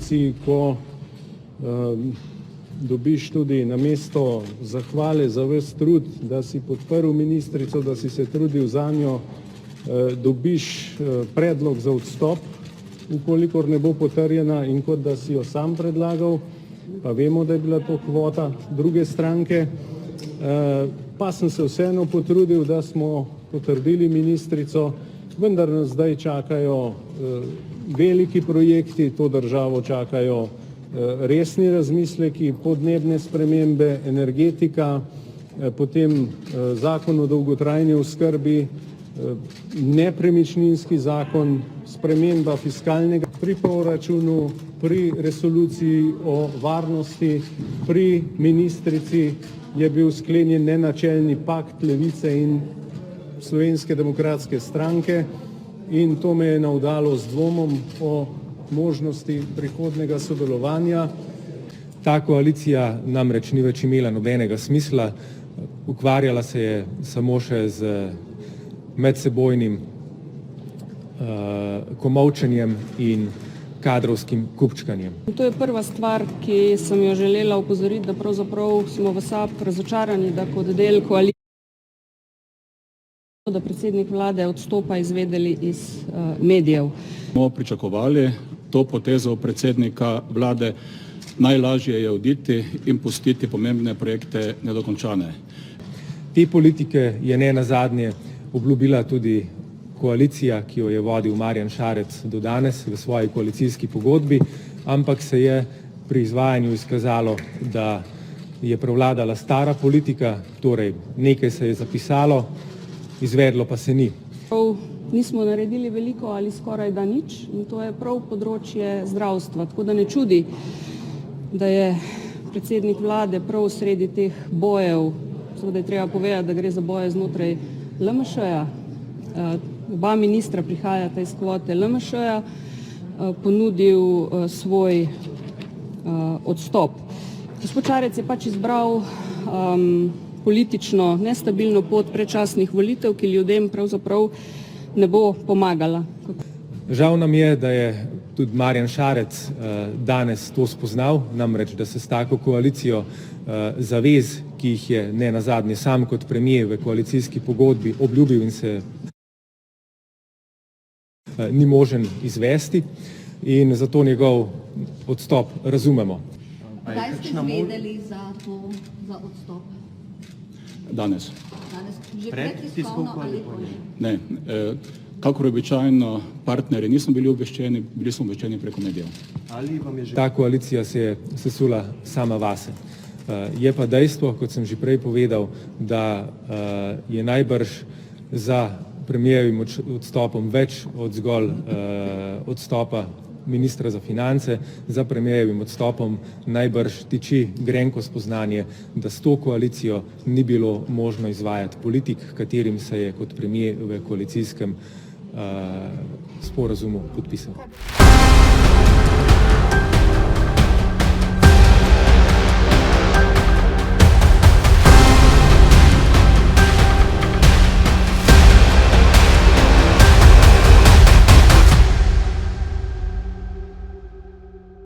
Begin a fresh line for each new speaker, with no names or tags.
si, ko dobiš tudi namesto zahvale za ves trud, da si podprl ministrico, da si se trudil zanjo, dobiš predlog za odstop, ukolikor ne bo potrjena, in kot da si jo sam predlagal, pa vemo, da je bila to kvota druge stranke, pa sem se vseeno potrudil, da smo potrdili ministrico, vendar nas zdaj čakajo veliki projekti, to državo čakajo resni razmisleki, podnebne spremembe, energetika, potem zakon o dolgotrajni oskrbi, nepremičninski zakon, sprememba fiskalnega pri proračunu, pri resoluciji o varnosti, pri ministrici je bil sklenjen nenačelni pakt Levice in Slovenske demokratske stranke in to me je navdalo z dvomom o možnosti prihodnega sodelovanja.
Ta koalicija namreč ni več imela nobenega smisla, ukvarjala se je samo še z medsebojnim komolčenjem in kadrovskim kupčkanjem.
To je prva stvar, ki sem jo želela opozoriti, da pravzaprav smo v SAB razočarani, da kot del koalicije, da predsednik vlade odstopa, izvedeli iz medijev.
Smo pričakovali to potezo predsednika vlade, najlažje je oditi in pustiti pomembne projekte nedokončane.
Te politike je ne nazadnje obljubila tudi koalicija, ki jo je vodil Marjan Šarec do danes v svoji koalicijski pogodbi, ampak se je pri izvajanju izkazalo, da je prevladala stara politika, torej nekaj se je zapisalo, izvedlo pa se ni.
Nismo naredili veliko ali skoraj da nič in to je prav področje zdravstva, tako da ne čudi, da je predsednik vlade prav sredi teh bojev, seveda je treba povedati, da gre za boje znotraj LMŠ-ja, oba ministra prihajata iz kvote LMŠ-ja, ponudil svoj odstop. Gospod Šarec je pač izbral politično nestabilno pot predčasnih volitev, ki ljudem pravzaprav ne bo pomagala.
Žal nam je, da je tudi Marjan Šarec danes to spoznal, namreč, da se s tako koalicijo zavez, ki jih je ne nazadnje sam kot premier v koalicijski pogodbi obljubil in se ni možen izvesti in zato njegov odstop razumemo.
Kdaj ste izvedeli za odstop?
Danes.
Že pred tiskovno ali po njej?
Ne, kakor običajno partnerji nismo bili obveščeni, bili smo obveščeni preko medijev.
Ta koalicija se je sesula sama vase. Je pa dejstvo, kot sem že prej povedal, da je najbrž za premierjevim odstopom več od zgolj odstopa ministra za finance, za premierjevim odstopom najbrž tiči grenko spoznanje, da s to koalicijo ni bilo možno izvajati politik, katerim se je kot premier v koalicijskem sporazumu podpisal.